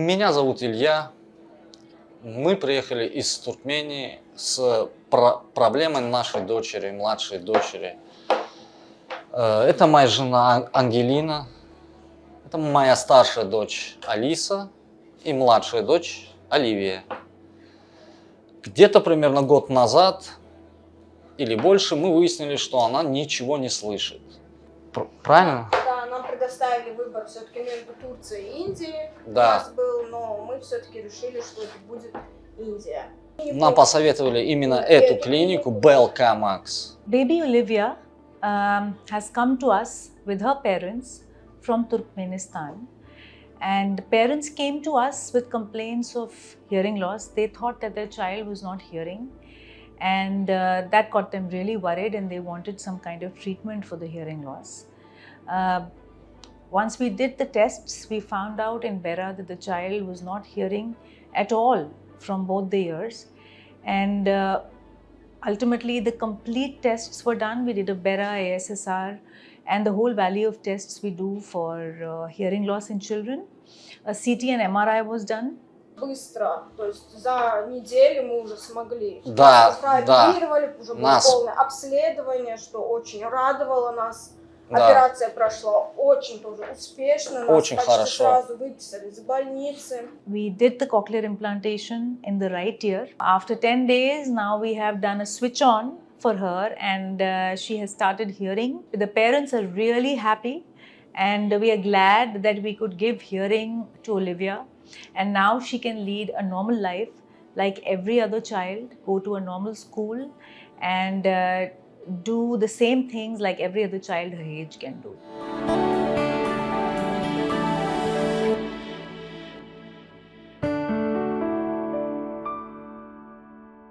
Меня зовут Илья. Мы приехали из Туркмении с проблемой нашей дочери, младшей дочери. Это моя жена Ангелина, это моя старшая дочь Алиса и младшая дочь Оливия. Где-то примерно год назад или больше мы выяснили, что она ничего не слышит. Правильно? Да, нам предоставили выбор все-таки между Турцией и Индией. Да. У нас был, но мы все-таки решили, что это будет Индия. Нам посоветовали именно эту клинику BLK-Max. Baby Olivia has come to us with her parents from Turkmenistan. And parents came to us with complaints of hearing loss. They thought that their child was not hearing. And that got them really worried, and they wanted some kind of treatment for the hearing loss. Once we did the tests, we found out in Bera that the child was not hearing at all from both the ears. And ultimately, the complete tests were done. We did a Bera ASSR and the whole valley of tests we do for hearing loss in children. A CT and MRI was done. Быстро, то есть за неделю мы уже смогли. Да, прооперировали, уже было полное обследование, что очень радовало нас. Да. Операция прошла очень тоже успешно. Очень нас хорошо. сразу выписали из больницы. We did the cochlear implantation in the right ear. After 10 days, now we have done a switch on for her, and she has started hearing. The parents are really happy, and we are glad that we could give hearing to Olivia. And now she can lead a normal life like every other child, go to a normal school, and do the same things like every other child her age can do.